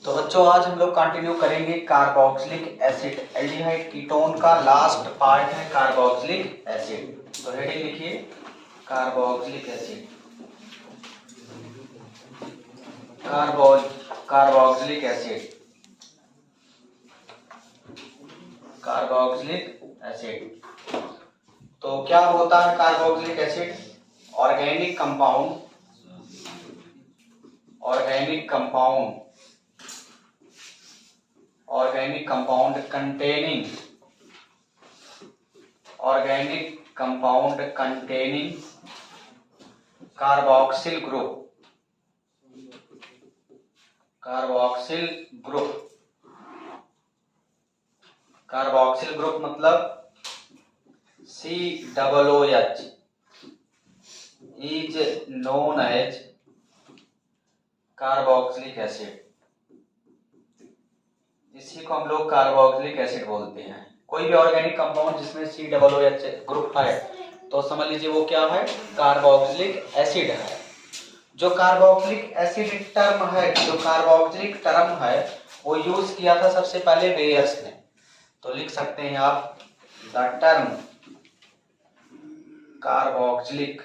तो बच्चों आज हम लोग कंटिन्यू करेंगे कार्बोक्सिलिक एसिड एल्डिहाइड कीटोन का लास्ट पार्ट है कार्बोक्सिलिक एसिड। तो हेडिंग लिखिए carboxylic acid. Carboxylic acid carboxylic acid. तो क्या होता है carboxylic acid? Organic compound containing carboxyl group मतलब COOH is known as carboxylic acid. इसी को हम लोग कार्बोक्सिलिक एसिड बोलते हैं। कोई भी ऑर्गेनिक कंपाउंड जिसमें COOH ग्रुप है तो समझ लीजिए वो क्या है, कार्बोक्सिलिक एसिड है। जो कार्बोक्सिलिक एसिड टर्म है, जो कार्बोक्सिलिक टर्म है वो यूज किया था सबसे पहले बेयर्स ने। तो लिख सकते हैं आप the term carboxylic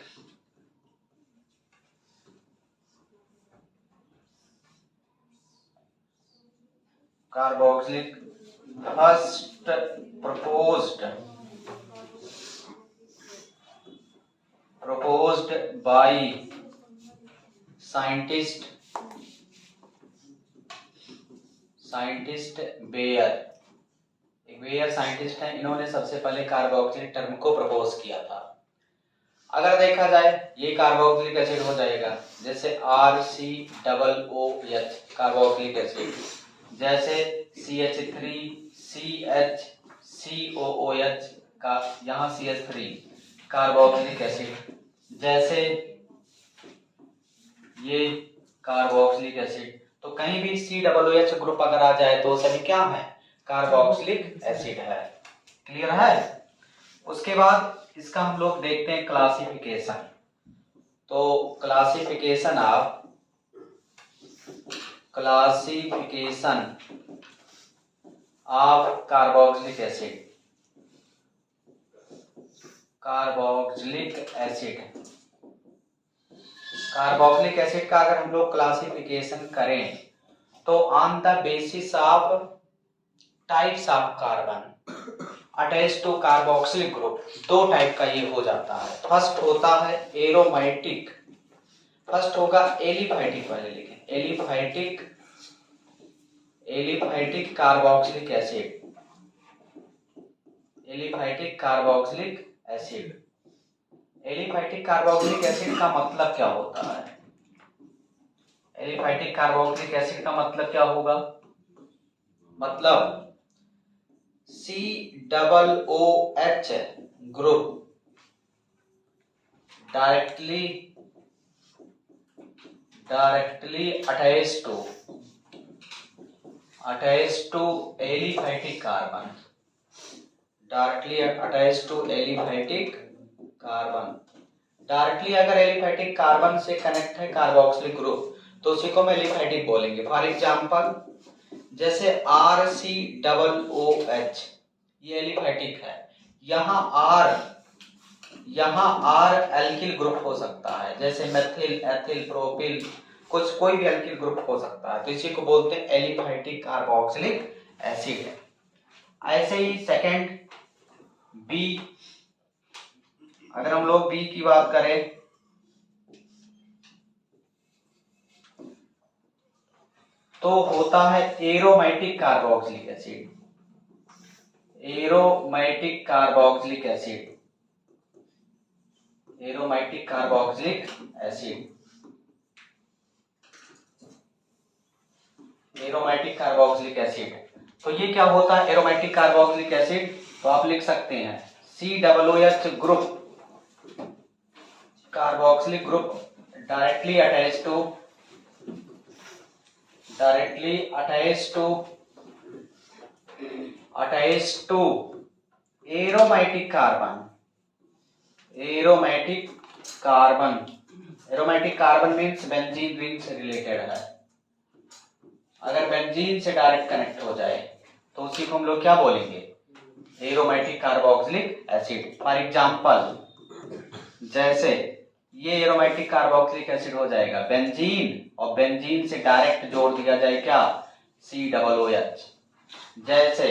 first proposed by scientist Baeyer. एक बेयर साइंटिस्ट हैं, इन्होंने सबसे पहले कार्बोक्सिलिक टर्म को प्रपोज किया था। अगर देखा जाए ये कार्बोक्सिलिक एसिड हो जाएगा, जैसे RCOOH कार्बोक्सिलिक एसिड, जैसे CH3CHCOOH का यहाँ CH3 कार्बोक्सिलिक एसिड, जैसे ये कार्बोक्सिलिक एसिड। तो कहीं भी COOH ग्रुप अगर आ जाए तो सभी क्या है, कार्बोक्सिलिक एसिड है। क्लियर है? उसके बाद इसका हम लोग देखते हैं क्लासिफिकेशन। तो क्लासिफिकेशन ऑफ कार्बोक्सिलिक एसिड का अगर हम लोग क्लासिफिकेशन करें तो on the basis of types of carbon attach to carboxylic group, दो टाइप का ये हो जाता है। फर्स्ट होता है एरोमेटिक, फर्स्ट होगा एलिफैटिक, पहले लिखें aliphatic carboxylic acid. Aliphatic carboxylic acid का मतलब क्या होता है? एलिफैटिक कार्बोक्सिलिक एसिड का मतलब क्या होगा? मतलब COOH group directly attached to aliphatic carbon, directly अगर एलिफैटिक कार्बन से कनेक्ट है कार्बोक्सिलिक ग्रुप तो उसी को हम एलिफैटिक बोलेंगे। फॉर एग्जांपल जैसे RCOOH ये एलिफैटिक है, यहाँ R एल्किल ग्रुप हो सकता है, जैसे मेथिल, एथिल, प्रोपिल, कोई भी एल्किल ग्रुप हो सकता है, तो इसी को बोलते हैं एलिफैटिक कार्बोक्सिलिक एसिड। ऐसे ही सेकंड बी, अगर हम लोग बी की बात करें तो होता है एरोमेटिक कार्बोक्सिलिक एसिड। तो ये क्या होता है एरोमेटिक कार्बोक्सिलिक एसिड? तो आप लिख सकते हैं COOH group carboxylic group directly attached to aromatic carbon means benzene ring से रिलेटेड है। अगर बेंजीन से डायरेक्ट कनेक्ट हो जाए तो उसी को हम लोग क्या बोलेंगे, aromatic carboxylic acid. For example जैसे ये एरोमेटिक कार्बोक्सिलिक एसिड हो जाएगा बेंजीन, और बेंजीन से डायरेक्ट जोड़ दिया जाए क्या, COOH। जैसे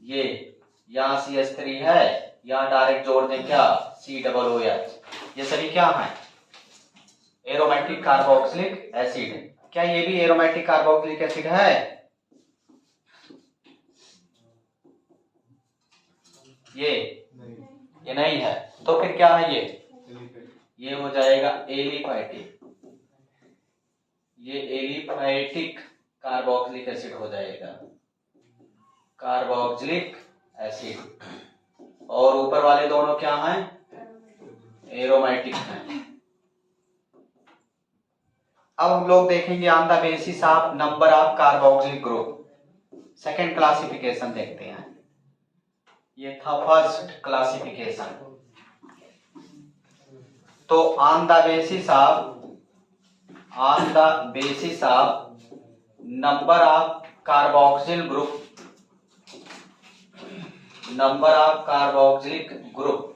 ये यहाँ CH3 है, यहाँ डायरेक्ट जोड़ दें क्या, COOH। ये सभी क्या है, एरोमेटिक कार्बोक्सिलिक एसिड। क्या ये भी एरोमेटिक कार्बोक्सिलिक एसिड है? ये नहीं है, तो फिर क्या है ये हो जाएगा एलिफैटिक। ये एलिफैटिक कार्बोक्सिलिक एसिड हो जाएगा, कार्बोक्सिलिक एसिड। और ऊपर वाले दोनों क्या हैं, एरोमेटिक हैं। अब हम लोग देखेंगे on the basis of number of carboxylic group. Second classification देखते हैं, ये था फर्स्ट क्लासिफिकेशन। तो on the basis of number of carboxyl group, number of carboxylic group,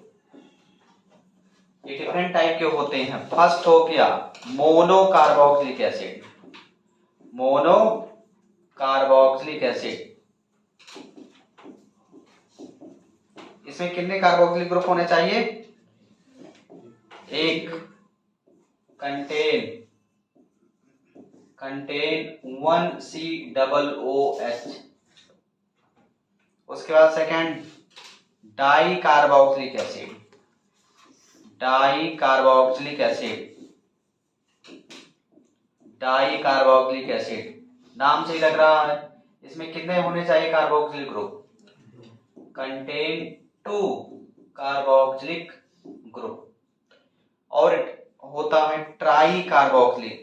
ये डिफरेंट टाइप के होते हैं। फर्स्ट हो गया mono carboxylic acid, mono carboxylic acid. इसमें कितने कार्बोक्सिलिक ग्रुप होने चाहिए, एक। Contain 1 COOH। उसके बाद second die carboxylic acid, di carboxylic acid, नाम से ही लग रहा है। इसमें कितने होने चाहिए carboxylic group, contain 2 carboxylic group. और होता है ट्राई कार्बोक्सिलिक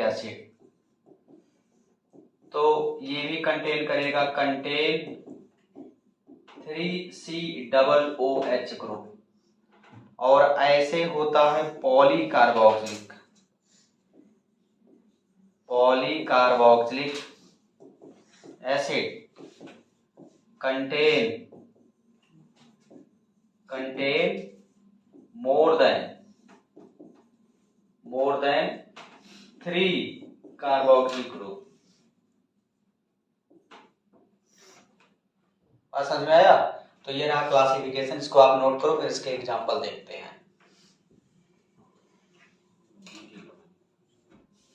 एसिड। तो ये भी कंटेन करेगा, कंटेन 3 COOH ग्रुप। और ऐसे होता है polycarboxylic acid, contain more than 3 carboxylic group. और समझ में आया? तो ये रहा क्लासिफिकेशन, इसको आप नोट करो, फिर इसके एग्जांपल देखते हैं।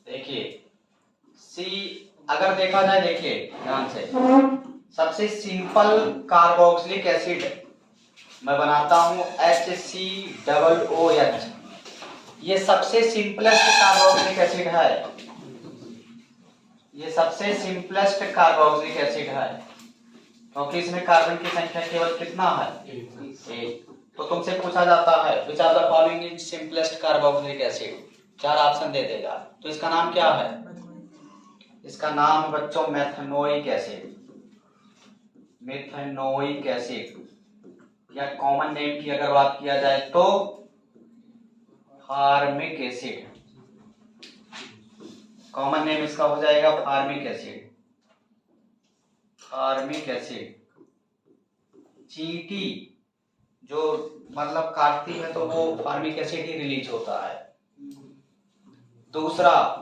देखिए सी, अगर देखा जाए, देखिए ध्यान से, सबसे सिंपल कार्बोक्सिलिक एसिड मैं बनाता हूं HCOOH। ये सबसे सिंपलेस्ट कार्बोक्सिलिक एसिड है, ये सबसे सिंपलेस्ट कार्बोक्सिलिक एसिड है, क्योंकि इसमें कार्बन की संख्या केवल कितना है, एक। तो तुमसे पूछा जाता है which are the following is simplest carboxylic acid, 4 option दे देगा। तो इसका नाम क्या है, इसका नाम है बच्चों मेथनोइक एसिड। या कॉमन नेम की अगर बात किया जाए तो फार्मिक एसिड, कॉमन नेम इसका हो जाएगा फार्मिक एसिड। चींटी जो मतलब काटती है तो वो फार्मिक एसिड ही रिलीज होता है। दूसरा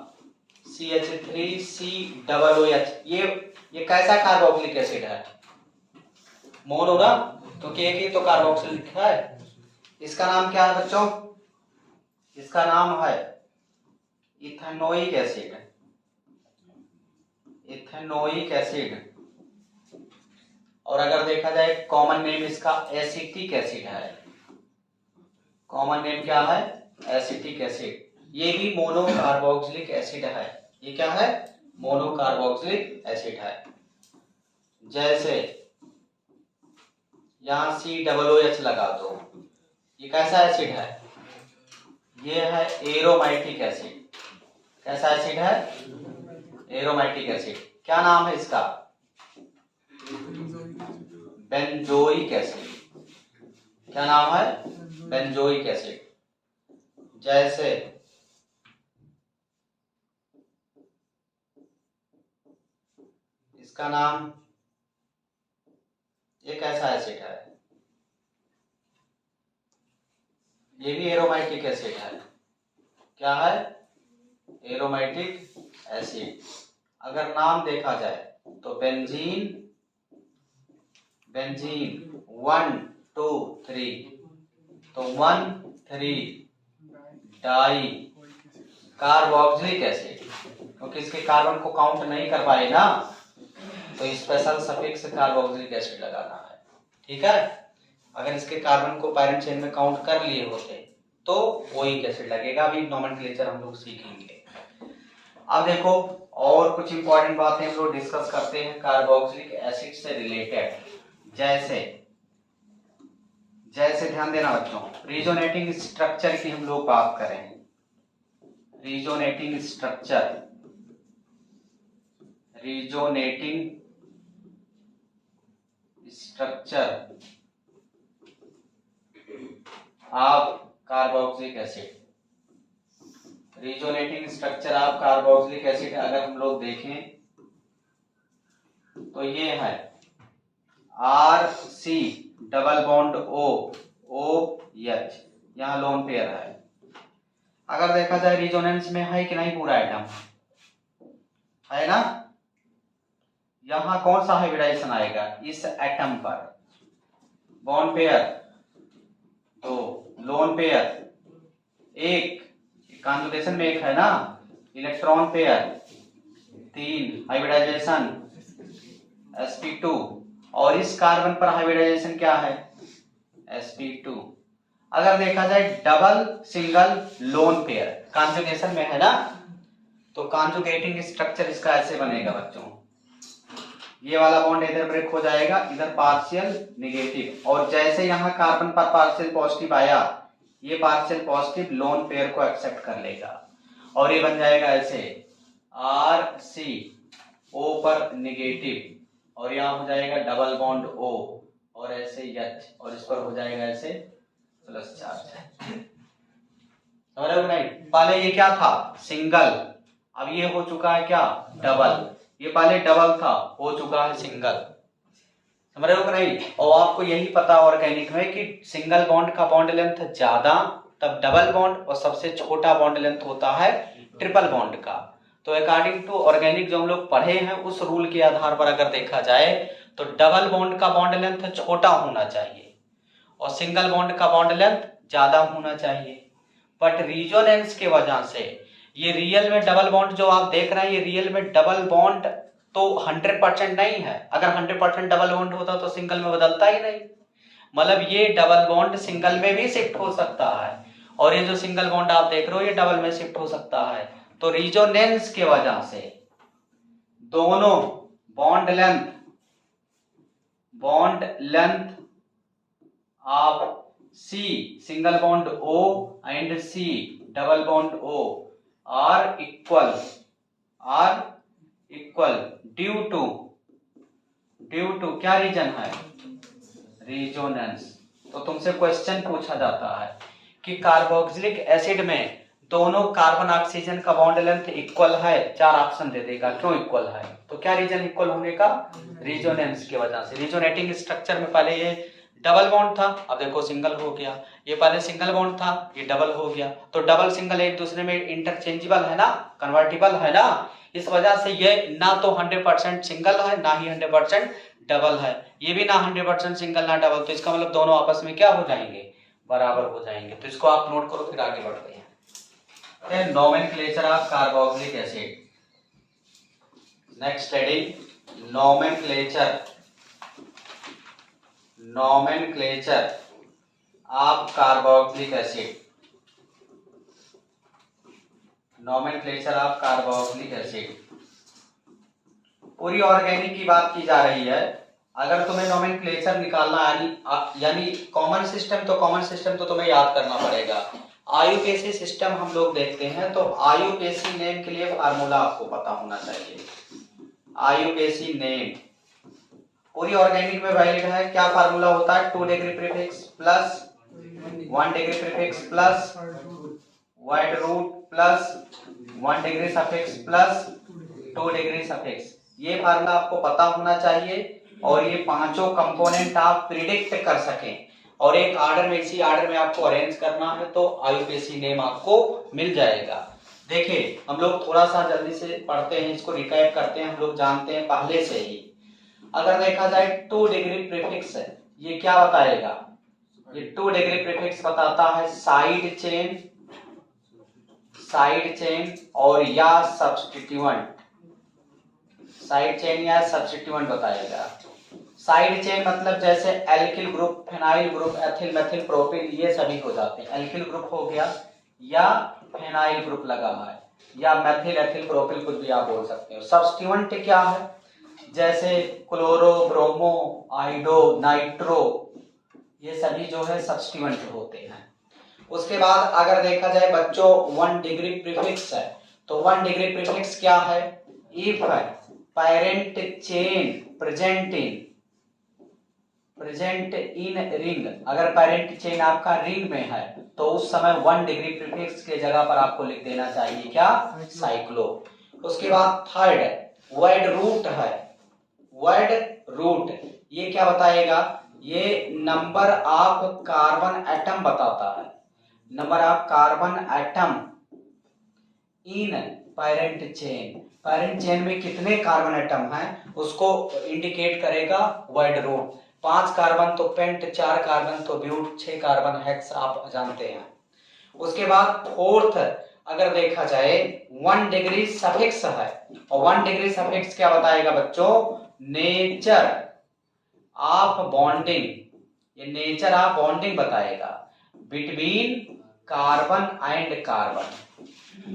CH3COOH, ये कैसा कार्बोक्सिलिक एसिड है, मोनो ना, तो एक ही तो कार्बोक्सिलिक है। इसका नाम क्या है बच्चों, इसका नाम है इथेनोइक एसिड। और अगर देखा जाए कॉमन नेम इसका एसिटिक एसिड है, कॉमन नेम क्या है, एसिटिक एसिड। ये भी मोनो कार्बोक्सिलिक एसिड है, ये क्या है, मोनो कार्बोक्सिलिक एसिड है। जैसे यहां COOH लगा दो, ये कैसा एसिड है, ये है एरोमेटिक एसिड। कैसा एसिड है, एरोमेटिक एसिड। क्या नाम है इसका, बेंजोइक एसिड। क्या नाम है? Benzoic acid. जैसे इसका नाम, ये कैसा एसिड है? ये भी एरोमेटिक एसिड है। क्या है? Aromatic acid. अगर नाम देखा जाए तो बेंजीन, बेंजीन 1 2 3, तो 1 3 डाई कार्बोक्सिलिक एसिड, क्योंकि इसके कार्बन को काउंट नहीं कर पाए ना, तो स्पेशल सफिक्स कार्बोक्सिलिक एसिड लगाना है। ठीक है, अगर इसके कार्बन को पैरेंट चेन में काउंट कर लिए होते तो ओइक एसिड लगेगा। अभी नोमेनक्लेचर हम लोग सीखेंगे। अब देखो और कुछ इंपॉर्टेंट बातें हम लोग डिस्कस करते हैं कार्बोक्सिलिक एसिड से रिलेटेड। जैसे जैसे ध्यान देना बच्चों, रिजोनेटिंग स्ट्रक्चर की हम लोग बात करें। Resonating structure, resonating structure of carboxylic acid. Resonating structure of carboxylic acid अगर हम लोग देखें तो ये है RC डबल बॉन्ड OH, यहाँ लोन पेयर है। अगर देखा जाए रिजोनेंस में है कि नहीं पूरा आइटम है ना, यहाँ कौन सा हाइब्रिडाइजेशन आएगा इस एटम पर? Bond pair 2, lone pair 1, conjugation में 1 है ना, इलेक्ट्रॉन पेयर 3, हाइब्रिडाइजेशन sp2, और इस कार्बन पर हाइब्रिडाइजेशन क्या है? sp2। अगर देखा जाए double single lone pair conjugation में है ना, तो कॉन्जुगेटिंग स्ट्रक्चर इसका ऐसे बनेगा बच्चों, ये वाला बॉन्ड इधर ब्रेक हो जाएगा, इधर पार्शियल नेगेटिव, और जैसे यहाँ कार्बन पर पार्शियल पॉजिटिव आया, ये पार्शियल पॉजिटिव लोन पेयर को एक्सेप्ट कर लेगा और ये बन जाएगा ऐसे RC O पर नेगेटिव, और यहाँ हो जाएगा डबल बॉन्ड O और ऐसे H, और इस पर हो जाएगा ऐसे प्लस चार्ज। समझ रहे हो नहीं? पहले ये क्या था? सिंगल, अब ये हो चुका है क्या? डबल। ये पहले डबल था, हो चुका है सिंगल। समझ रहे हो कि नहीं? और आपको यही पता ऑर्गेनिक में कि सिंगल बॉन्ड का बॉन्ड लेंथ ज्यादा तब डबल बॉन्ड, और सबसे छोटा बॉन्ड लेंथ होता है ट्रिपल बॉन्ड का। तो अकॉर्डिंग टू ऑर्गेनिक जो हम लोग पढ़े हैं उस रूल के आधार पर अगर देखा जाए तो डबल बॉन्ड का बॉन्ड लेंथ छोटा होना चाहिए और सिंगल बॉन्ड का बॉन्ड लेंथ ज्यादा होना चाहिए। बट रिजोनेंस के वजह से ये रियल में डबल बॉन्ड जो आप देख रहे हैं, ये रियल में डबल बॉन्ड तो 100% नहीं है। अगर 100% डबल बॉन्ड होता तो सिंगल में बदलता ही नहीं। मतलब ये डबल बॉन्ड सिंगल में भी शिफ्ट हो सकता है, और ये जो सिंगल बॉन्ड आप देख रहे हो ये डबल में शिफ्ट हो सकता है। तो रिजोनेंस के वजह से दोनों bond length of C single bond O and C double bond O are equal due to क्या रीजन है? रिजोनेंस। तो तुमसे क्वेश्चन पूछा जाता है कि कार्बोक्सिलिक एसिड में दोनों कार्बन ऑक्सीजन का बॉन्ड लेंथ इक्वल है, 4 ऑप्शन दे देगा क्यों इक्वल है। तो क्या रीजन इक्वल होने का? रिजोनेंस की वजह से। रिजोनेटिंग स्ट्रक्चर में पहले ये डबल बॉन्ड था, अब देखो सिंगल हो गया। ये पहले सिंगल बॉन्ड था, ये डबल हो गया। तो डबल सिंगल एक दूसरे में इंटरचेंजेबल है ना, कन्वर्टिबल है ना, इस वजह से ये ना तो 100% सिंगल है ना ही 100% डबल है। ये भी ना 100% सिंगल ना डबल, तो इसका मतलब दोनों आपस में क्या हो जाएंगे? बराबर हो जाएंगे। तो इसको आप नोट करो, फिर आगे बढ़ते हैं। Nomenclature of carboxylic acid. Next heading nomenclature of carboxylic acid. Nomenclature of carboxylic acid. पूरी ऑर्गेनिक की बात की जा रही है। अगर तुम्हें नोमेनक्लेचर निकालना यानी कॉमन सिस्टम तो तुम्हें याद करना पड़ेगा। आईयूपीएसी सिस्टम हम लोग देखते हैं तो आईयूपीएसी नेम के लिए फार्मूला आपको पता होना चाहिए। आईयूपीएसी नेम पूरी ऑर्गेनिक में वैलिड है। क्या फार्मूला होता है? 2 degree prefix plus 1 degree prefix plus word root plus 1 degree suffix plus 2 degree suffix. ये फार्मूला आपको पता होना चाहिए और ये पांचों कंपोनेंट आप प्रिडिक्ट कर सकें और एक आर्डर में, इसी आर्डर में आपको अरेंज करना है तो आईयूपीएसी नेम आपको मिल जाएगा। देखिए हम लोग थोड़ा सा जल्दी से पढ़ते हैं, इसको रिकैप करते हैं, हम लोग जानते हैं पहले से ही। अगर देखा जाए 2 डिग्री प्रीफिक्स है, ये क्या बताएगा? ये 2 डिग्री प्रीफिक्स बताता है साइड चेन और या सब्स्टिट्यूएंट, साइड चेन या सब्स्टिट्यूएंट बताएगा। साइड चेन मतलब जैसे alkyl group, phenyl group, ethyl methyl propyl, ये सभी हो जाते हैं। एल्किल ग्रुप हो गया या फेनाइल ग्रुप लगा है या मेथिल एथिल प्रोपिल, कुछ भी आप बोल सकते हो। सब्स्टिट्यूएंट क्या है? जैसे क्लोरो, ब्रोमो, आइडो, नाइट्रो, ये सभी जो है सब्स्टिट्यूएंट होते हैं। उसके बाद अगर देखा जाए बच्चों 1 डिग्री प्रीफिक्स है, तो 1 डिग्री प्रीफिक्स क्या है? If parent chain present in ring, अगर पेरेंट चेन आपका रिंग में है तो उस समय 1 डिग्री प्रीफिक्स के जगह पर आपको लिख देना चाहिए क्या? साइक्लो। उसके बाद थर्ड वर्ड रूट है। वर्ड रूट ये क्या बताएगा? ये नंबर ऑफ कार्बन एटम बताता है, number of carbon atom in parent chain. Parent chain में कितने कार्बन एटम हैं उसको इंडिकेट करेगा वर्ड रूट। 5 कार्बन तो पेंट, 4 कार्बन तो ब्यूट, 6 कार्बन हेक्स, आप जानते हैं। उसके बाद फोर्थ अगर देखा जाए 1 डिग्री सफिक्स है, और 1 डिग्री सफिक्स क्या बताएगा बच्चों? नेचर ऑफ बॉन्डिंग, ये नेचर ऑफ बॉन्डिंग बताएगा between carbon and carbon.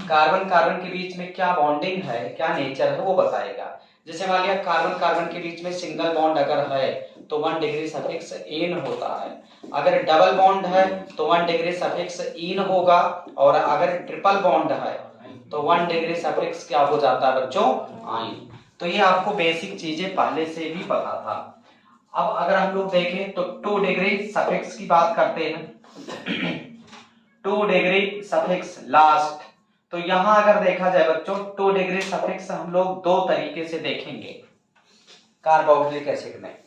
Carbon carbon के बीच में क्या बॉन्डिंग है, क्या नेचर है, वो बताएगा। जैसे मान लिया कार्बन कार्बन के बीच में सिंगल बॉन्ड अगर है तो 1 डिग्री सफिक्स एन होता है, अगर डबल बॉन्ड है तो 1 डिग्री सफिक्स इन होगा, और अगर ट्रिपल बॉन्ड है तो 1 डिग्री सफिक्स क्या हो जाता है बच्चों? आइन। तो ये आपको बेसिक चीजें पहले से भी पता था। अब अगर हम लोग देखें तो 2 डिग्री सफिक्स की बात करते हैं। 2 डिग्री सफिक्स लास्ट, तो यहां अगर देखा जाए बच्चों 2 डिग्री सफिक्स हम लोग दो तरीके से देखेंगे कार्बोक्सिलिक एसिड में।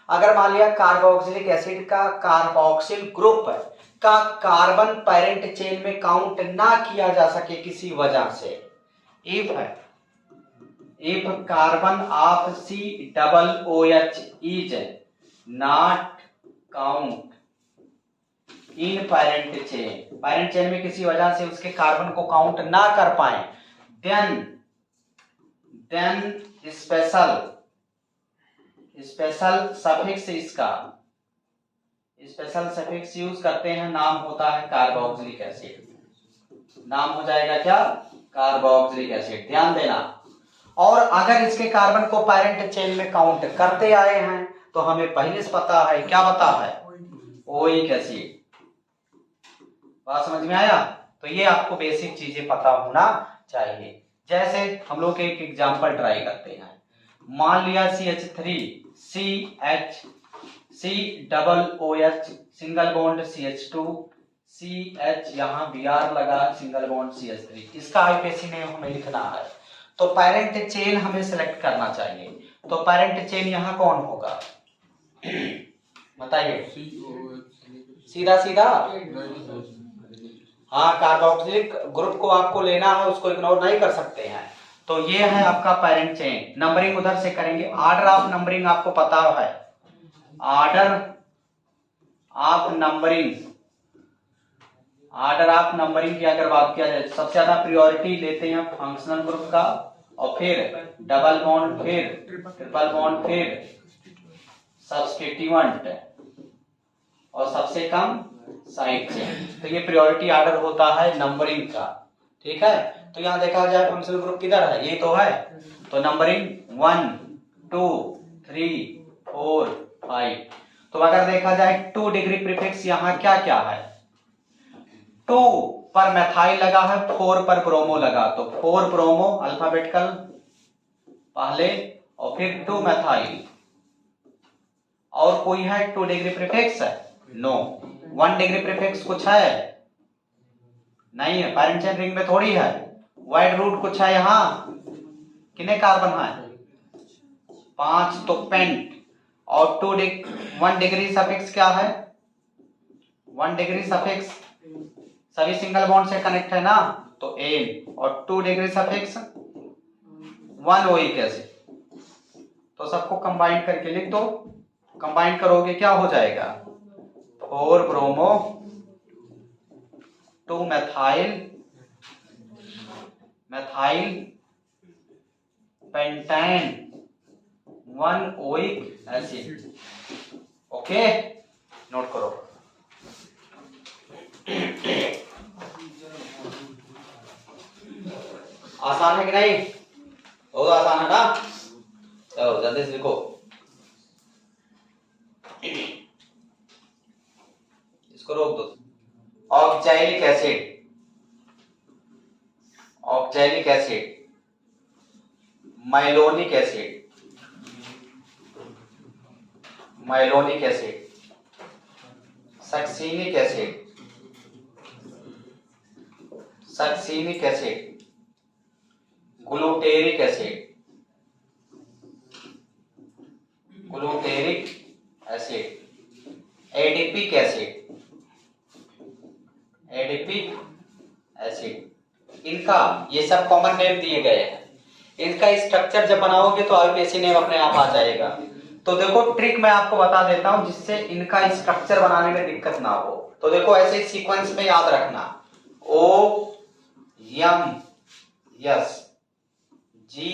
अगर मान लिया कार्बोक्सिलिक एसिड का कार्बोक्सिल ग्रुप का कार्बन पेरेंट चेन में काउंट ना किया जा सके किसी वजह से, if carbon of COOH is not count in parent chain में किसी वजह से उसके कार्बन को काउंट ना कर पाए, then स्पेशल सफिक्स, इसका स्पेशल सफिक्स यूज करते हैं, नाम होता है कार्बोक्सिलिक एसिड। नाम हो जाएगा क्या? Carboxylic acid. ध्यान देना। और अगर इसके कार्बन को पेरेंट चेन में काउंट करते आए हैं तो हमें पहले से पता है, क्या पता है? Oic acid. बात समझ में आया? तो ये आपको बेसिक चीजें पता होना चाहिए। जैसे हम लोग एक एग्जांपल ट्राई करते हैं। मान लिया CH3 COOH single bond CH2 CH, यहाँ Br लगा सिंगल बॉन्ड CH3, इसका आईयूपीएसी नेम हमें लिखना है। तो पेरेंट चेन हमें सिलेक्ट करना चाहिए। तो पेरेंट चेन यहाँ कौन होगा बताइए? सीधा सीधा हाँ, कार्बोक्सिलिक ग्रुप को आपको लेना है, उसको इग्नोर नहीं कर सकते हैं। तो ये है आपका पेरेंट चेन। नंबरिंग उधर से करेंगे। ऑर्डर ऑफ नंबरिंग आपको पता है, ऑर्डर ऑफ नंबरिंग की अगर बात किया जाए, सबसे ज्यादा प्रायोरिटी लेते हैं फंक्शनल ग्रुप का, और फिर डबल बॉन्ड, फिर ट्रिपल बॉन्ड, फिर सब्स्टिट्यूएंट, और सबसे कम साइड चेन। तो ये प्रायोरिटी ऑर्डर होता है नंबरिंग का। ठीक है, तो यहां देखा जाए फंक्शनल ग्रुप किधर है? ये तो है। तो नंबरिंग 1 2 3 4 5। तो अगर देखा जाए 2 डिग्री प्रीफिक्स यहाँ क्या क्या है? 2 पर मेथाइल लगा है, 4 पर ब्रोमो लगा, तो 4 ब्रोमो अल्फाबेटिकल पहले, और फिर 2 मेथाइल, और कोई है 2 degree prefix? No. 1 degree prefix कुछ है? नहीं है, पैरेंट चेन रिंग में थोड़ी है। वाइड रूट कुछ है यहाँ? कितने कार्बन है? 5, तो पेंट। और 1 डिग्री सफिक्स क्या है? 1 डिग्री सफिक्स सभी सिंगल बॉन्ड से कनेक्ट है ना, तो एन। और 2 डिग्री सफिक्स 1 ओइक एसिड। तो सबको कंबाइन करके लिख दो। कंबाइन करोगे क्या हो जाएगा? 4 bromo 2 methyl pentane 1 oic acid. Okay, note करो। आसान है कि नहीं? बहुत आसान है ना? चलो जल्दी से लिखो। इसको रोक दो। Oxalic acid, malonic acid, succinic acid, glutaric acid, adipic acid. इनका ये सब कॉमन नेम दिए गए हैं। इनका स्ट्रक्चर जब बनाओगे तो आईयूपीएसी नेम अपने आप आ जाएगा। तो देखो ट्रिक मैं आपको बता देता हूं जिससे इनका स्ट्रक्चर बनाने में दिक्कत ना हो। तो देखो ऐसे सीक्वेंस में याद रखना, ओ एम यस जी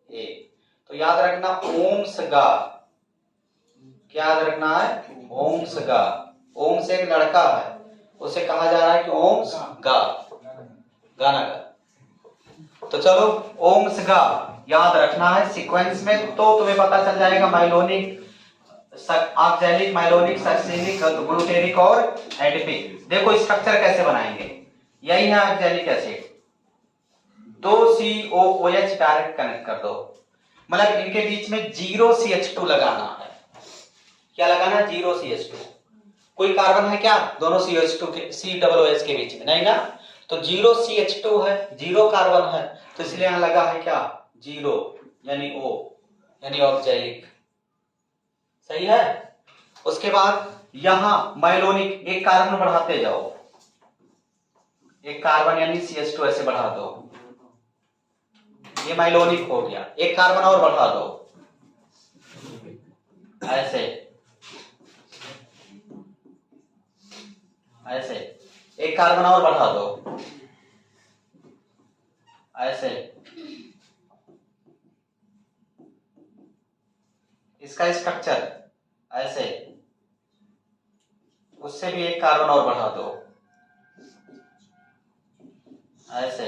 ए। तो याद रखना ओम्स गा। क्या याद रखना है? ओम्स गा। ओम से एक लड़का है, उसे कहा जा रहा है कि ओम्स गा, गाना गा। तो चलो ओम्स गा याद रखना है सीक्वेंस में, तो तुम्हें पता चल जाएगा माइलोनिक, ऑक्सैलिक, माइलोनिक, सक्सिनिक, ग्लूटेरिक और एडिपिक। देखो स्ट्रक्चर कैसे बनाएंगे। यही है oxalic acid, 2 COOH direct connect कर दो, मतलब इनके बीच में 0 CH2 लगाना है। क्या लगाना है? 0 CH2। कोई कार्बन है क्या दोनों CH2 के COOH के बीच में? नहीं ना, तो 0 CH2 है, 0 कार्बन है, तो इसलिए यहां लगा है क्या? 0 यानी O यानी ऑक्सैलिक। सही है। उसके बाद यहां माइलोनिक, एक कार्बन बढ़ाते जाओ, एक कार्बन यानी CH2 ऐसे बढ़ा दो, ये माइलोनिक हो गया। एक कार्बन और बढ़ा दो ऐसे ऐसे, एक कार्बन और बढ़ा दो ऐसे। इसका स्ट्रक्चर ऐसे, उससे भी एक कार्बन और बढ़ा दो ऐसे।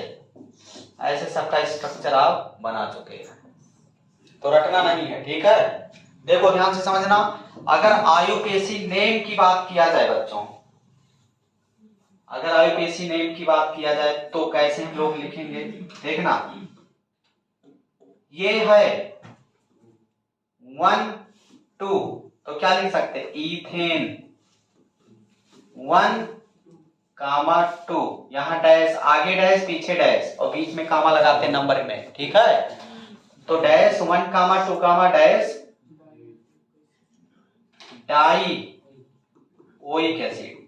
ऐसे सबका स्ट्रक्चर आप बना चुके हैं, तो रटना नहीं है, ठीक है। देखो ध्यान से समझना, अगर आईयूपीएसी नेम की बात किया जाए बच्चों, अगर आईयूपीएसी नेम की बात किया जाए तो कैसे हम लोग लिखेंगे? देखना, ये है 1 2, तो क्या लिख सकते? इथेन 1 कामा 2, यहां डैश, आगे डैश पीछे डैश और बीच में कामा लगाते हैं नंबर में, ठीक है। तो डैश 1 कामा 2 कामा डैश डाई ओइक एसिड।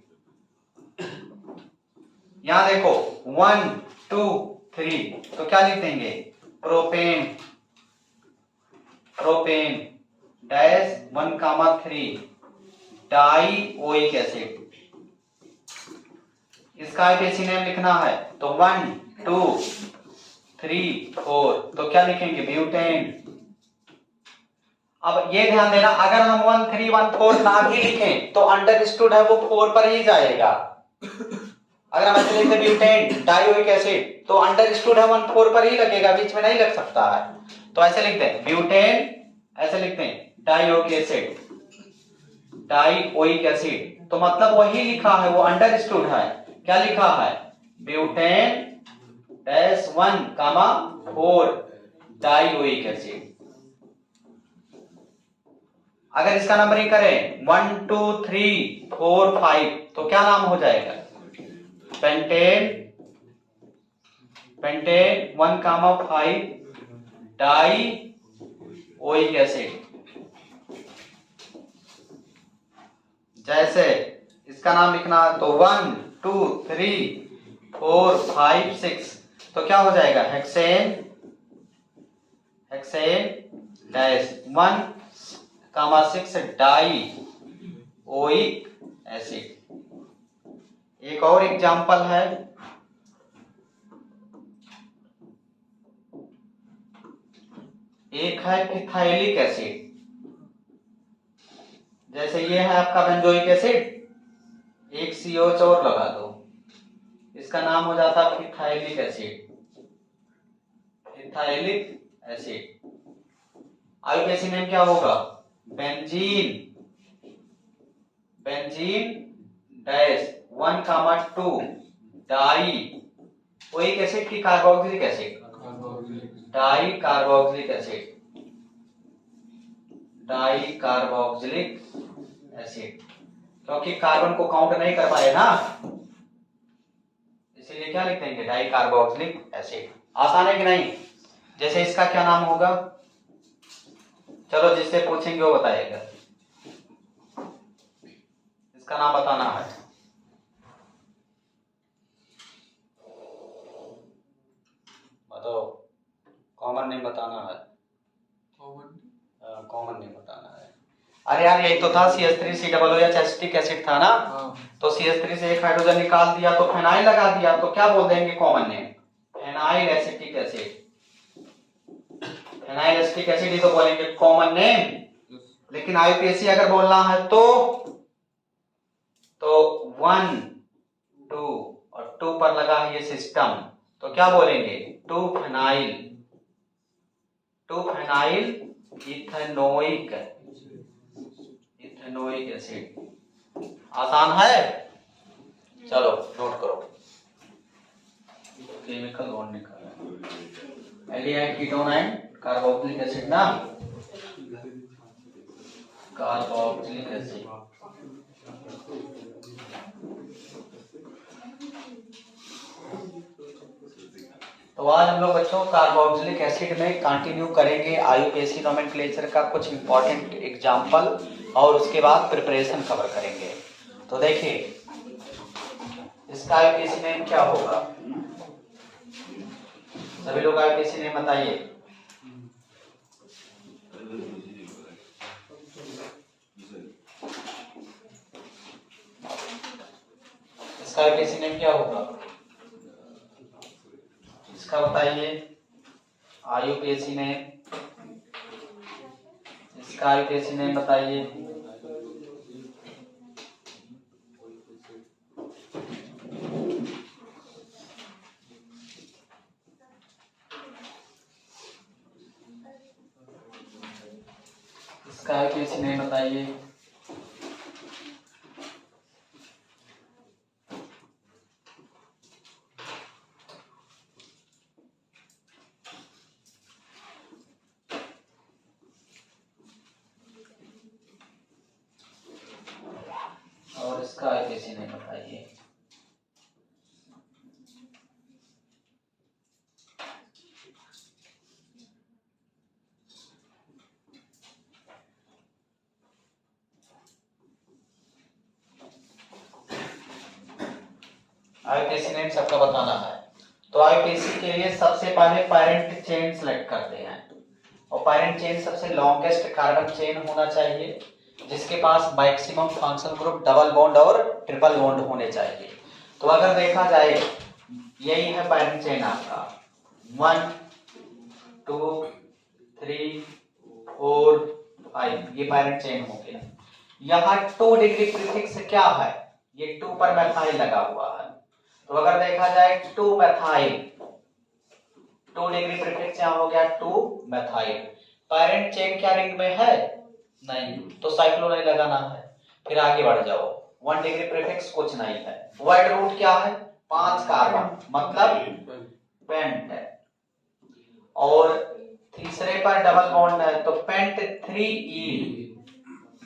यहां देखो 1 2 3, तो क्या लिख देंगे? प्रोपेन डैश 1 कामा 3 डाई ओइक एसिड। इसका आईयूपीएसी नेम लिखना है, तो 1 2 3 4, तो क्या लिखेंगे? ब्यूटेन। अब ये ध्यान देना, अगर हम 1 3 1 4 ना भी लिखें तो अंडरस्टूड है वो 4 पर ही जाएगा। अगर हम ऐसे लिखते ब्यूटेन डाइओइक एसिड, तो अंडरस्टूड है 1 4 पर ही लगेगा, बीच में नहीं लग सकता है। तो ऐसे लिखते हैं ब्यूटेन, ऐसे लिखते हैं डाइओइक एसिड, तो मतलब वही लिखा है, वो अंडरस्टूड है। क्या लिखा है? ब्यूटेन डैश 1 कामा 4 डाइओइक एसिड। अगर इसका नंबरिंग करें 1 2 3 4 5 तो क्या नाम हो जाएगा? Pentane 1,5 die oic acid. जैसे इसका नाम लिखना है तो 1 2 3 4 5 6 तो क्या हो जाएगा? Hexane dash 1,6 die oic acid. एक और एग्जांपल है, एक है फिथाइलिक एसिड। जैसे ये है आपका बेंजोइक एसिड, एक COH और लगा दो, इसका नाम हो जाता फिथाइलिक एसिड। आईयूपीएसी नेम क्या होगा? Benzene dash 1,2 di oic acid की carboxylic acid, di carboxylic acid, क्योंकि कार्बन को काउंट नहीं कर पाए ना, इसीलिए क्या लिख देंगे? Di carboxylic acid. आसान है कि नहीं? जैसे इसका क्या नाम होगा? चलो जिससे पूछेंगे वो बताएगा, इसका नाम बताना है। बताओ, कॉमन नेम बताना है। कॉमन नेम बताना है। अरे यार यही तो था, CH3COOH एसिटिक एसिड था ना, तो CH3 से एक हाइड्रोजन निकाल दिया तो फेनाइल लगा दिया, तो क्या बोल देंगे common name? Phenyl acetic acid ही तो बोलेंगे कॉमन नेम। लेकिन आईयूपीएसी अगर बोलना है तो 1 2 और 2 पर लगा है ये सिस्टम, तो क्या बोलेंगे? 2 फेनाइल इथेनोइक एसिड। आसान है? चलो नोट करो। केमिकल बॉन्ड निकालना, aldehyde ketone and carboxylic acid ना, कार्बोक्सिलिक एसिड। तो आज हम लोग बच्चों कार्बोक्सिलिक एसिड में कंटिन्यू करेंगे आईयूपीएसी नोमेनक्लेचर का कुछ इंपॉर्टेंट एग्जांपल, और उसके बाद प्रिपरेशन कवर करेंगे। तो देखिए इसका आईयूपीएसी नेम क्या होगा? सभी लोग आईयूपीएसी नेम बताइए। इसका आईयूपीएसी नेम क्या होगा? इसका बताइए आईयूपीएसी नेम, इसका आईयूपीएसी नेम बताइए। इसका आईयूपीएसी नेम बताइए। और इसका आईयूपीएसी नेम बताइए। आईयूपीएसी नेम सबका बताना है। तो आईयूपीएसी के लिए सबसे पहले पैरेंट चेन सेलेक्ट करते हैं, और पैरेंट चेन सबसे लॉन्गेस्ट कार्बन चेन होना चाहिए, जिसके पास maximum functional group double bond और ट्रिपल बॉन्ड होने चाहिए। तो अगर देखा जाए यही है पैरेंट चेन आपका, 1 2 3 4 5, ये पैरेंट चेन हो गया। यहाँ 2 डिग्री प्रीफिक्स क्या है? ये 2 पर मेथाइल लगा हुआ है, तो अगर देखा जाए 2 मेथाइल, 2 डिग्री प्रीफिक्स यहाँ हो गया 2 मेथाइल। पैरेंट चेन क्या रिंग में है? नहीं, तो साइक्लो नहीं लगाना है। फिर आगे बढ़ जाओ, 1 डिग्री प्रीफिक्स कुछ नहीं है। वाइड रूट क्या है? 5 कार्बन, मतलब पेंट है। और तीसरे पर डबल बॉन्ड है तो पेंट 3E,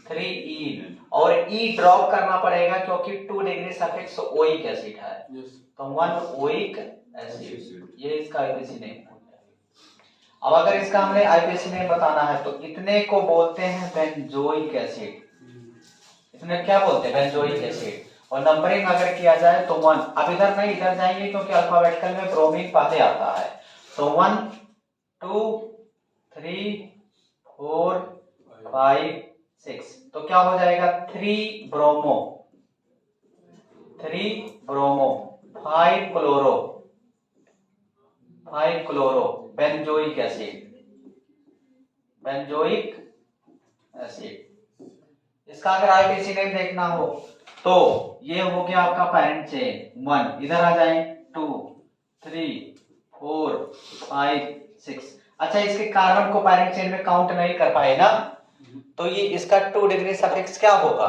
3 इन, और ई ड्रॉप करना पड़ेगा क्योंकि 2 डिग्री सफिक्स ओइक एसिड है। तो 1 ओइक एसिड, ये इसका आईपीसी नेम हो गया। अब अगर इसका हमने आईपीसी नेम बताना है तो इतने को बोलते हैं बेंजोइक एसिड। इसमें क्या बोलते हैं? Benzoic acid. और नंबरिंग अगर किया जाए तो 1, अब इधर नहीं, इधर जाएंगे क्योंकि अल्फाबेटिकल में ब्रोमीन पहले आता है। तो 1 2 3 4 5 6, तो क्या हो जाएगा? 3 ब्रोमो, 5 क्लोरो, बेंजोइक एसिड, इसका अगर आईपीसी नेम देखना हो तो ये हो गया आपका पैरेंट चेन 1, इधर आ जाए 2 3 4 5 6। अच्छा, इसके कार्बन को पैरेंट चेन में काउंट नहीं कर पाए ना, तो ये इसका 2 डिग्री सफिक्स क्या होगा?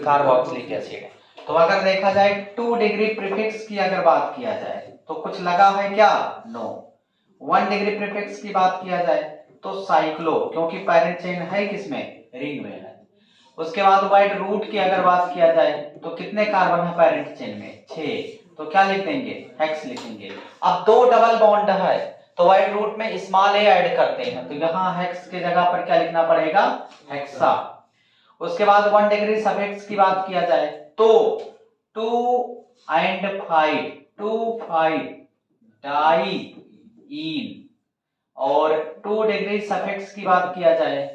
Carboxylic acid. तो अगर देखा जाए 2 डिग्री प्रीफिक्स की अगर बात किया जाए तो कुछ लगा है क्या? नो। 1 डिग्री प्रीफिक्स की बात किया जाए तो साइक्लो, क्योंकि पैरेंट चेन है किसमें? रिंग में है। उसके बाद व्हाइट रूट की अगर बात किया जाए तो कितने कार्बन है पैरेंट चेन में? 6, तो क्या लिख देंगे? हेक्स लिखेंगे। अब 2 डबल बॉन्ड है तो व्हाइट रूट में स्मॉल ए ऐड करते हैं, तो यहाँ हेक्स की जगह पर क्या लिखना पड़ेगा? हेक्सा। उसके बाद 1 डिग्री सफिक्स की बात किया जाए तो 2 एंड 5 डाई इन, और 2 डिग्री सफिक्स की बात किया जाए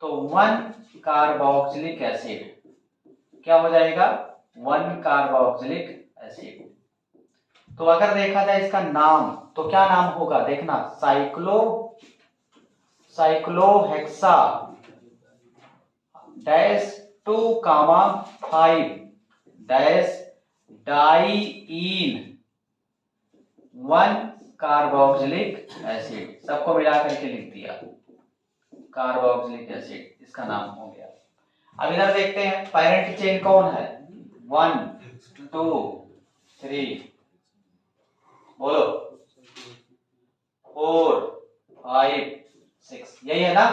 तो 1 कार्बोक्सिलिक एसिड, क्या हो जाएगा? 1 कार्बोक्सिलिक एसिड। तो अगर देखा जाए इसका नाम तो क्या नाम होगा? देखना, cyclohexa dash 2,5 dash diene 1 carboxylic acid, सबको मिला करके लिख दिया कार्बोक्सिलिक एसिड, इसका नाम हो गया। अब इधर देखते हैं पैरेंट चेन कौन है? 1 2 3, बोलो 4 5 6, यही है ना?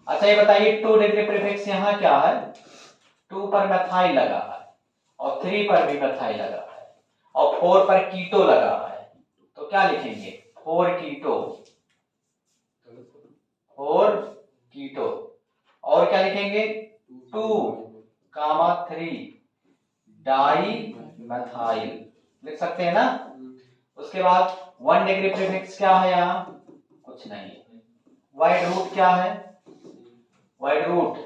अच्छा, ये बताइए 2 डिग्री प्रीफिक्स यहाँ क्या है? 2 पर मेथाइल लगा है, और 3 पर भी मेथाइल लगा है, और 4 पर कीटो लगा है, तो क्या लिखेंगे? 4 कीटो, और क्या लिखेंगे? 2,3 डाई मेथाइल, लिख सकते हैं ना? उसके बाद 1 डिग्री प्रीफिक्स क्या है? यहाँ कुछ नहीं। व्हाइट रूट क्या है? व्हाइट रूट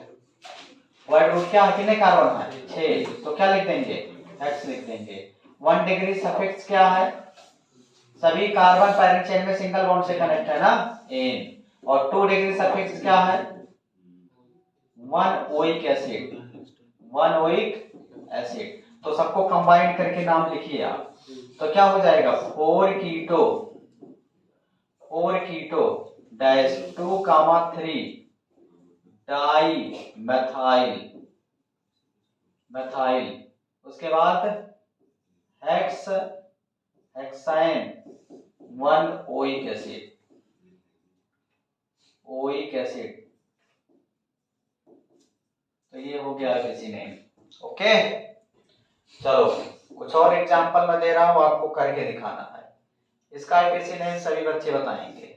क्या है? कितने कार्बन है? 6, तो क्या लिख देंगे? हेक्स लिख देंगे। 1 डिग्री सफिक्स क्या है? सभी कार्बन पैरेंट चेन में सिंगल बॉन्ड से कनेक्ट है ना, एन। और 2 डिग्री सफिक्स क्या है? 1 ओइक एसिड, तो सबको कंबाइन करके नाम लिखिए आप, तो क्या हो जाएगा? 4 कीटो डैश 2,3 डाई मेथाइल। उसके बाद हेक्साइन 1 ओइक एसिड, तो ये हो गया किसी ने। ओके, चलो कुछ और एग्जांपल मैं दे रहा हूं, आपको करके दिखाना है। इसका किसी ने सभी बच्चे बताएंगे।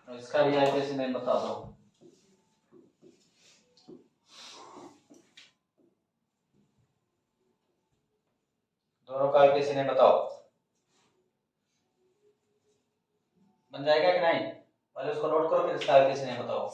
इसका भी आईपीसी नेम बता दो। दोनों का आईपीसी नेम बताओ। बन जाएगा कि नहीं? पहले उसको नोट करो, फिर इसका आईपीसी नेम बताओ।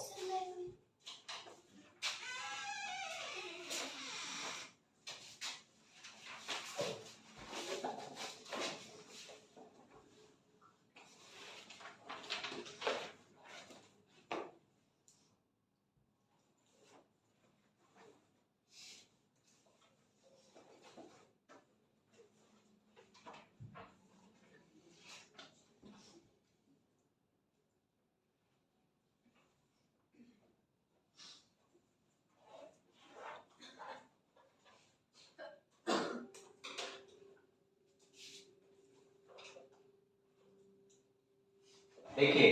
देखिए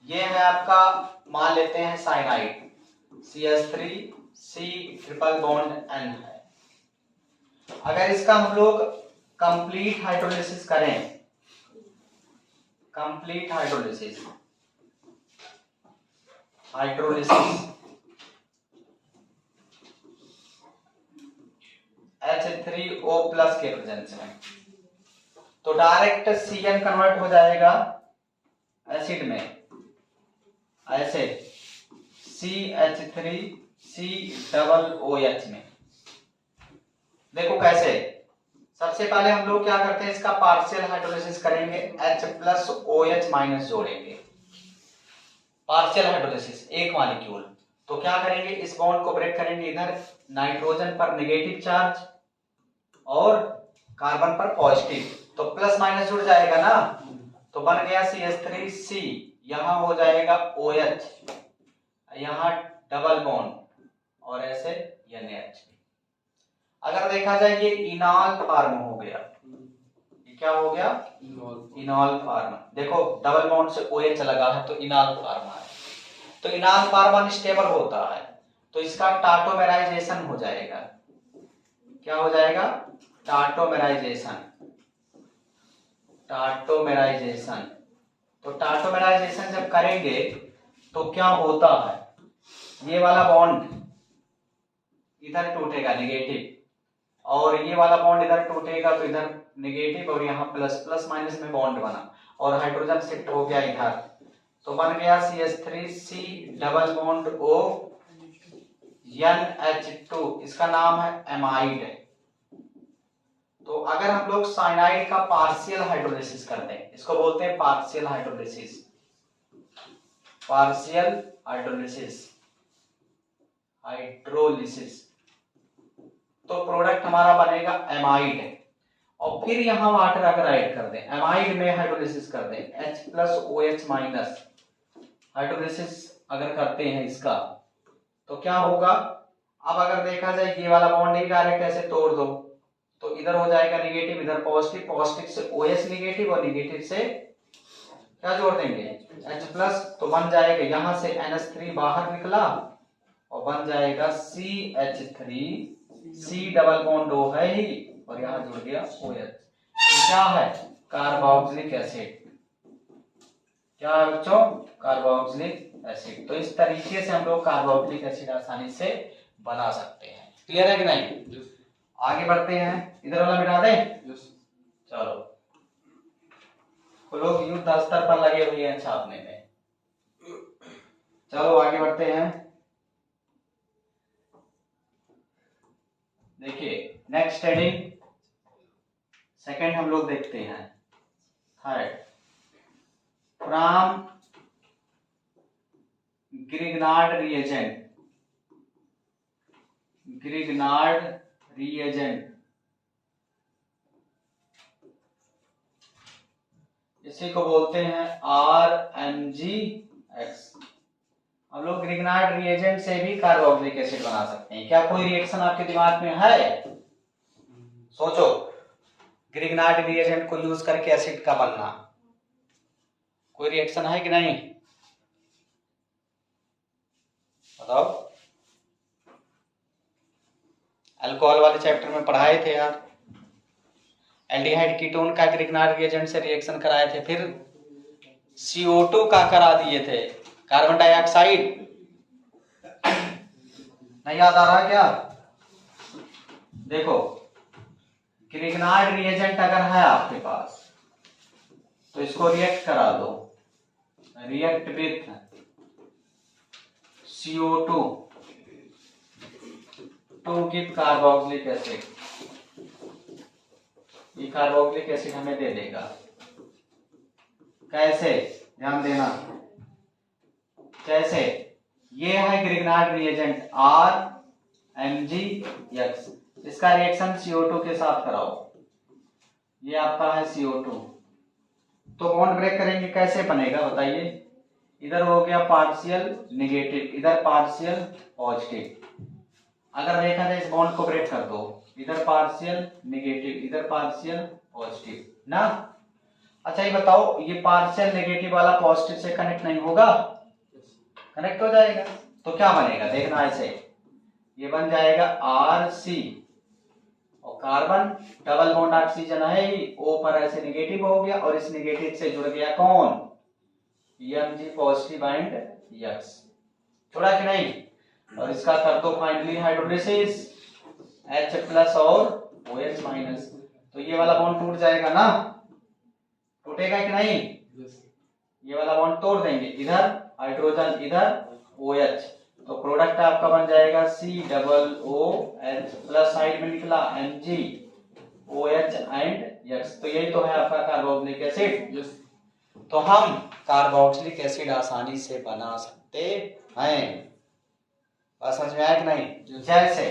ये है आपका, मान लेते हैं cyanide, CH3C triple bond N है। अगर इसका हम लोग कंप्लीट हाइड्रोलिसिस करें, कंप्लीट हाइड्रोलिसिस H3O प्लस के प्रेजेंस में, तो डायरेक्ट CN कन्वर्ट हो जाएगा एसिड में, ऐसे CH3COOH में। देखो कैसे, सबसे पहले हम लोग क्या करते हैं, इसका पार्शियल हाइड्रोलिसिस करेंगे, H प्लस OH माइनस जोड़ेंगे, पार्शियल हाइड्रोलिसिस एक मॉलिक्यूल। तो क्या करेंगे, इस बॉन्ड को ब्रेक करेंगे, इधर नाइट्रोजन पर नेगेटिव चार्ज और कार्बन पर पॉजिटिव, तो प्लस माइनस जुड़ जाएगा ना, तो बन गया CH3C, यहां हो जाएगा OH, यहां डबल बॉन्ड और ऐसे NH। अगर देखा जाए ये इनॉल फॉर्म हो गया, ये क्या हो गया, इनॉल फॉर्म। देखो डबल बॉन्ड से OH लगा है तो इनॉल फॉर्म है, तो इनॉल फॉर्म अनस्टेबल होता है, तो इसका टाटोमेराइजेशन हो जाएगा। क्या हो जाएगा, टाटोमेराइजेशन, टाटोमेराइजेशन। तो टाटोमेराइजेशन जब करेंगे तो क्या होता है, ये वाला बॉन्ड इधर टूटेगा नेगेटिव, और ये वाला बॉन्ड इधर टूटेगा तो इधर नेगेटिव, और यहाँ प्लस, प्लस माइनस में बॉन्ड बना और हाइड्रोजन शिफ्ट हो गया इधर, तो बन गया CH3C double bond O NH2, इसका नाम है एमाइड। तो अगर हम लोग साइनाइड का पार्शियल हाइड्रोलिसिस करते हैं, इसको बोलते हैं partial hydrolysis, partial hydrolysis, hydrolysis, तो प्रोडक्ट हमारा बनेगा एमाइड, और फिर यहां वाटर अगर ऐड कर दें, एमाइड में हाइड्रोलिसिस कर दें, H plus OH minus hydrolysis अगर करते हैं इसका, तो क्या होगा, अब अगर देखा जाए ये वाला बॉन्ड ही डायरेक्ट ऐसे तोड़ दो, तो इधर हो जाएगा नेगेटिव, इधर पॉजिटिव, पॉजिटिव से OH नेगेटिव और नेगेटिव से क्या जोड़ देंगे, H प्लस, तो बन जाएगा यहां से NH3 बाहर निकला और बन जाएगा CH3C डबल बॉन्ड O है ही, और यहां जुड़ गया OH, क्या है, कार्बोक्सिलिक एसिड। क्या है बच्चों, कार्बोक्सिलिक एसिड। तो इस तरीके से हम लोग कार्बोक्सिलिक एसिड आसानी से बना सकते हैं। क्लियर है कि नहीं, आगे बढ़ते हैं, इधर वाला मिटा दें, चलो, तो लोग युद्ध स्तर पर लगे हुए हैं छापने में, चलो आगे बढ़ते हैं। देखिए नेक्स्ट हेडिंग, सेकंड हम लोग देखते हैं, third, from Grignard reagent, Grignard reagent, इसी को बोलते हैं RMgX। हम लोग ग्रिग्नार्ड रिएजेंट से भी कार्बोक्सिलिक एसिड बना सकते हैं। क्या कोई रिएक्शन आपके दिमाग में है, सोचो, ग्रिग्नार्ड रिएजेंट को यूज करके एसिड का बनना, कोई रिएक्शन है कि नहीं, बताओ। अल्कोहल वाले चैप्टर में पढ़ाए थे यार, एल्डिहाइड कीटोन का ग्रिग्नार्ड रिएजेंट से रिएक्शन कराए थे, फिर CO2 का करा दिए थे, कार्बन डाइऑक्साइड, नहीं याद आ रहा क्या, देखो ग्रिग्नार्ड रिएजेंट अगर है आपके पास तो इसको रिएक्ट करा दो, react with CO2 to give carboxylic acid, ये कार्बोक्सिलिक एसिड हमें दे देगा। कैसे, ध्यान देना, कैसे, ये है ग्रिग्नार्ड रिएजेंट RMgX, इसका रिएक्शन CO2 के साथ कराओ, ये आपका है CO2, तो बॉन्ड ब्रेक करेंगे, कैसे बनेगा बताइए, इधर हो गया पार्शियल नेगेटिव, इधर पार्शियल पॉजिटिव, अगर देखा जाए इस बॉन्ड को ब्रेक कर दो, इधर पार्शियल नेगेटिव, इधर पार्शियल पॉजिटिव ना, अच्छा ये बताओ, ये पार्शियल नेगेटिव वाला पॉजिटिव से कनेक्ट नहीं होगा? कनेक्ट हो जाएगा। तो क्या बनेगा देखना ऐसे, ये बन जाएगा RC और कार्बन डबल बॉन्ड ऑक्सीजन है ही, O पर ऐसे नेगेटिव हो गया और इस नेगेटिव से जुड़ गया कौन? Mg positive and X। जुड़ा कि नहीं? और इसका कर दो फाइनली हाइड्रोलिसिस, H प्लस और OH माइनस, तो ये वाला बॉन्ड टूट जाएगा ना? टूटेगा कि नहीं? ये वाला बॉन्ड तोड़ देंगे, इधर हाइड्रोजन इधर OH, तो प्रोडक्ट आपका बन जाएगा COOH प्लस साइड में निकला MgOH एंड X। तो यही तो है आपका कार्बोक्सिलिक एसिड। तो हम कार्बोक्सिलिक एसिड आसानी से बना सकते हैं। बात समझ में आया कि नहीं? जैसे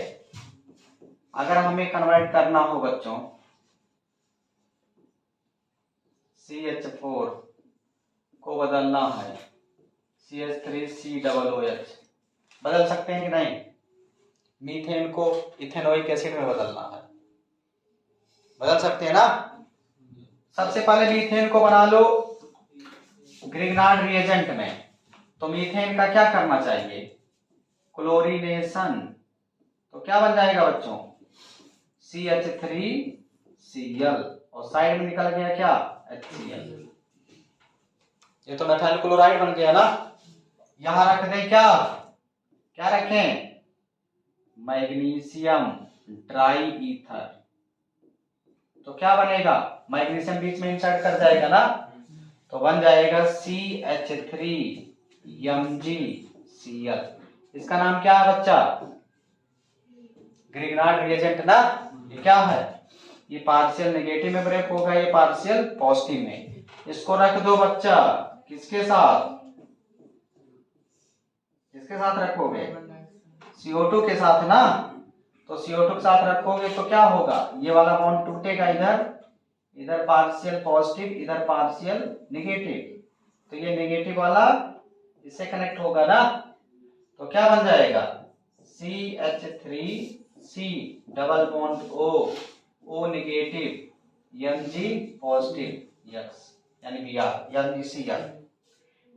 अगर हमें कन्वर्ट करना हो बच्चों CH4 को बदलना है CH3COOH, बदल सकते हैं कि नहीं? मीथेन को इथेनोइक एसिड में बदलना है, बदल सकते हैं ना? सबसे पहले मीथेन को बना लो ग्रिग्नार्ड रिएजेंट में, तो मीथेन का क्या करना चाहिए? क्लोरीनेशन। तो क्या बन जाएगा बच्चों? CH3Cl और साइड में निकल गया क्या? HCl। ये तो मेथाइल क्लोराइड बन गया ना? यहां रख दें क्या? क्या रखें? Magnesium try ether. तो क्या बनेगा? मैग्नीशियम बीच में इंसर्ट कर जाएगा ना, तो बन जाएगा CH3MgCl। इसका नाम क्या है बच्चा? ग्रिग्नार्ड रिएजेंट ना? ये क्या है? ये पार्शियल नेगेटिव में ब्रेक होगा, ये पार्शियल पॉजिटिव में। इसको रख दो बच्चा किसके साथ? किसके साथ रखोगे? CO2 के साथ ना? तो CO2 के साथ रखोगे तो क्या होगा? ये वाला बॉन्ड टूटेगा, इधर पार्शियल पॉजिटिव इधर पार्शियल नेगेटिव, तो ये नेगेटिव वाला इससे कनेक्ट होगा ना, तो क्या बन जाएगा? CH3C double bond O negative Mg positive X यानी Br MgCl।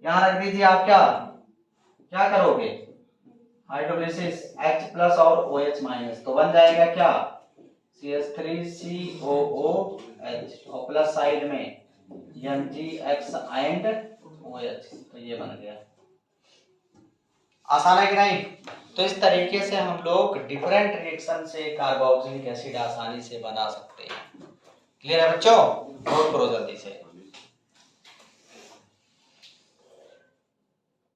यहां रख दीजिए। आप क्या करोगे? हाइड्रोलिसिस H प्लस और OH माइनस, तो बन जाएगा क्या? CH3COOH और प्लस साइड में MgX एंड OH, तो ये बन गया। आसान है कि नहीं? तो इस तरीके से हम लोग डिफरेंट रिएक्शन से कार्बोक्सिलिक एसिड आसानी से बना सकते हैं। क्लियर है बच्चों? नोट करो जल्दी से।